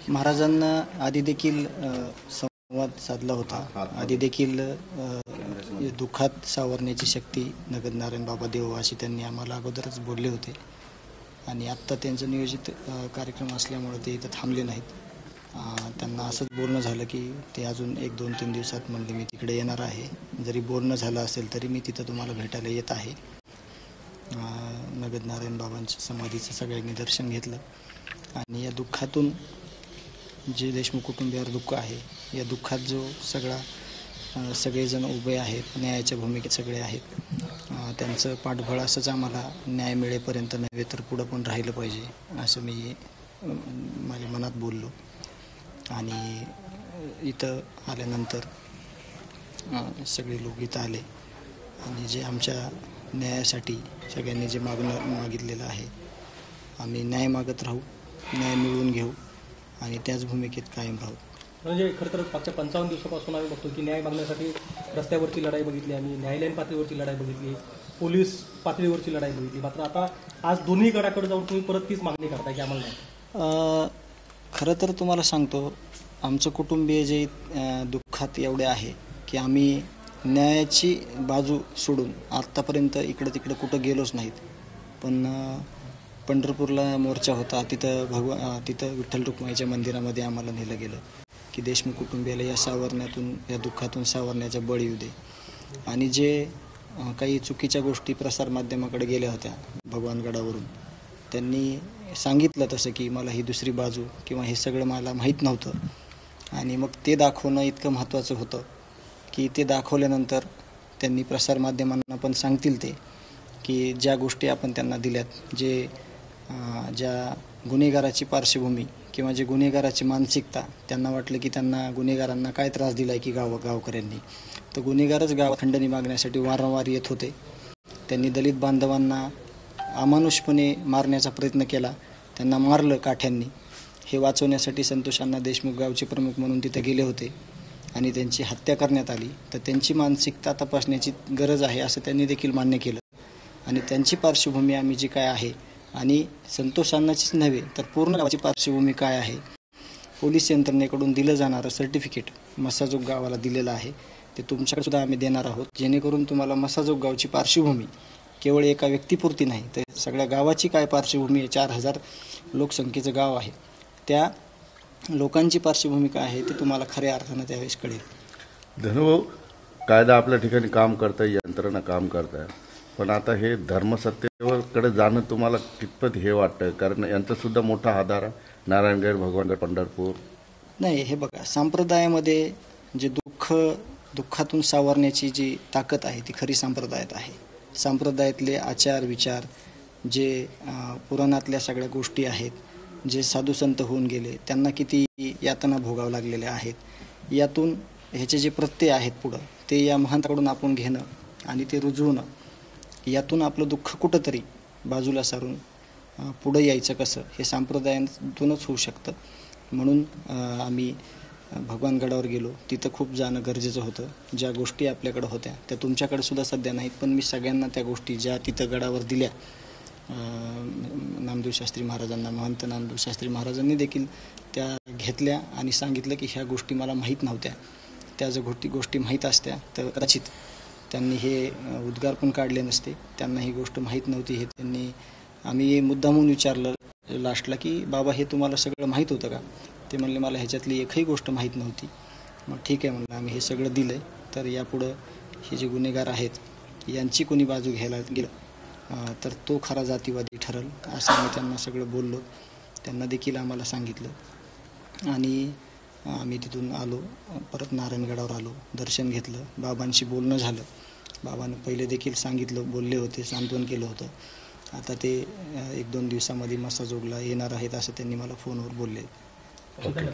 महाराजांना आधी देखील संवाद साधला होता. आधी देखील दुःखात सावरण्याची शक्ती नगद नारायण बाबा देव अशी त्यांनी आम्हाला अगोदरच बोलले होते. आणि आत्ता त्यांचं नियोजित कार्यक्रम असल्यामुळे ते इथं थांबले नाहीत. त्यांना असंच बोलणं झालं की ते अजून 1-2-3 दिवसात म्हणले मी तिकडे येणार आहे. जरी बोलणं झालं असेल तरी मी तिथं तुम्हाला भेटायला येत आहे. नगद नारायण बाबांच्या समाधीचं सगळ्यांनी दर्शन घेतलं. आणि या दुःखातून जे देशमुख कुटुंबियावर दुःख आहे, या दुःखात जो सगळेजण उभे आहेत, न्यायाच्या भूमिकेत सगळे आहेत. त्यांचं पाठबळ असंच आम्हाला न्याय मिळेपर्यंत नव्हे तर पुढं पण राहिलं पाहिजे असं मी माझ्या मनात बोललो. आणि इथं आल्यानंतर सगळे लोक इथं आले आणि जे आमच्या न्यायासाठी सगळ्यांनी जे मागितलेलं आहे, आम्ही न्याय मागत राहू, न्याय मिळवून घेऊ आणि त्याच भूमिकेत कायम राहू. म्हणजे खरं तर मागच्या 55 दिवसापासून आम्ही बघतो की न्याय मागण्यासाठी रस्त्यावरची लढाई बघितली, आम्ही न्यायालयीन पातळीवरची लढाई बघितली, पोलीस पातळीवरची लढाई बघितली. मात्र आता आज दोन्ही गडाकडे जाऊन तुम्ही परत तीच मागणी करताय की आम्हाला नाही? खरं तर तुम्हाला सांगतो, आमचं कुटुंबीय जे दुःखात एवढे आहे की आम्ही न्यायाची बाजू सोडून आत्तापर्यंत इकडं तिकडं कुठं गेलोच नाहीत. पण पंढरपूरला मोर्चा होता, तिथं विठ्ठल रुक्माईच्या मंदिरामध्ये आम्हाला नेलं गेलं की देशमुख कुटुंबियाला या दुःखातून सावरण्याचा बळ येऊ दे. आणि जे काही चुकीच्या गोष्टी प्रसारमाध्यमाकडे गेल्या होत्या भगवानगडावरून, त्यांनी सांगितलं तसं की मला ही दुसरी बाजू किंवा हे सगळं मला माहीत नव्हतं. आणि मग ते दाखवणं इतकं महत्त्वाचं होतं की ते दाखवल्यानंतर त्यांनी प्रसारमाध्यमांना पण सांगतील ते की ज्या गोष्टी आपण त्यांना दिल्यात, ज्या गुन्हेगाराची पार्श्वभूमी किंवा जे गुन्हेगाराची मानसिकता, त्यांना वाटलं की गुन्हेगारांना काय त्रास दिला आहे की गावकऱ्यांनी, तर गुन्हेगारच खंडणी मागण्यासाठी वारंवार येत होते. त्यांनी दलित बांधवांना अमानुषपणे मारण्याचा प्रयत्न केला, त्यांना मारलं काठ्यांनी. हे वाचवण्यासाठी संतोष अण्णा देशमुख गावचे प्रमुख म्हणून तिथे गेले होते आणि त्यांची हत्या करण्यात आली. तर त्यांची मानसिकता तपासण्याची गरज आहे असं त्यांनी देखील मान्य केलं. आणि त्यांची पार्श्वभूमी आम्ही जी काय आहे, आणि संतोष अण्णाचीच नव्हे तर पूर्ण गावाची पार्श्वभूमी काय आहे, पोलीस यंत्रणेकडून दिलं जाणारं सर्टिफिकेट मसाजोग गावाला दिलेलं आहे, ते तुमच्याकडे सुद्धा आम्ही देणार आहोत. जेणेकरून तुम्हाला मसाजोग गावची पार्श्वभूमी केवळ एका व्यक्तीपुरती नाही तर सगळ्या गावाची काय पार्श्वभूमी आहे, 4000 लोकसंख्येचं गाव आहे, त्या लोकांची पार्श्वभूमी काय आहे ते तुम्हाला खऱ्या अर्थानं त्यावेळेस कळेल. धनुभाऊ, कायदा आपल्या ठिकाणी काम करताय, यंत्रणा काम करताय, पण आता हे धर्मसत्तेकडे जाणं तुम्हाला कितपत हे वाटतं? कारण यांचा सुद्धा मोठा आधार नारायणगड, भगवानगड, पंढरपूर. नाही, हे बघा, संप्रदायामध्ये जे दुःखातून सावरण्याची जी ताकद आहे ती खरी संप्रदायात आहे. संप्रदायातले आचार विचार, जे पुराणातल्या सगळ्या गोष्टी आहेत, जे साधू संत होऊन गेले, त्यांना किती यातना भोगावं लागलेल्या आहेत, यातून ह्याचे जे प्रत्यय आहेत पुढं ते या महंताकडून आपण घेणं आणि ते रुजवणं, यातून आपलं दुःख कुठंतरी बाजूला सारून पुढं यायचं कसं, हे संप्रदायातूनच होऊ शकतं. म्हणून आम्ही भगवानगडावर गेलो, तिथं खूप जाणं गरजेचं होतं. ज्या गोष्टी आपल्याकडं होत्या त्या तुमच्याकडे सुद्धा सध्या नाहीत, पण मी सगळ्यांना त्या गोष्टी ज्या तिथं गडावर दिल्या, नामदेव शास्त्री महाराजांना, महंत नामदेव शास्त्री महाराजांनी देखील त्या घेतल्या आणि सांगितलं की ह्या गोष्टी मला माहीत नव्हत्या. त्या जर गोष्टी माहीत असत्या तर कदाचित त्यांनी हे उद्गार पण काढले नसते. त्यांना ही गोष्ट माहीत नव्हती. हे आम्ही मुद्दामून विचारलं लास्टला की बाबा हे तुम्हाला सगळं माहीत होतं का? ते म्हणले मला ह्याच्यातली एकही गोष्ट माहीत नव्हती. मग ठीक आहे म्हणलं, आम्ही हे सगळं दिलं आहे, तर यापुढं हे जे गुन्हेगार आहेत यांची कोणी बाजू घ्यायला गेलं तर तो खरा जातीवादी ठरल असं आम्ही त्यांना सगळं बोललो. त्यांना देखील आम्हाला सांगितलं आणि आम्ही तिथून आलो, परत नारायणगडावर आलो, दर्शन घेतलं, बाबांशी बोलणं झालं. बाबांनी पहिले देखील सांगितलं, बोलले होते, सांत्वन केलं होतं. आता ते 1-2 दिवसामध्ये मसाजोगला येणार आहेत असं त्यांनी मला फोनवर बोलले. ओके.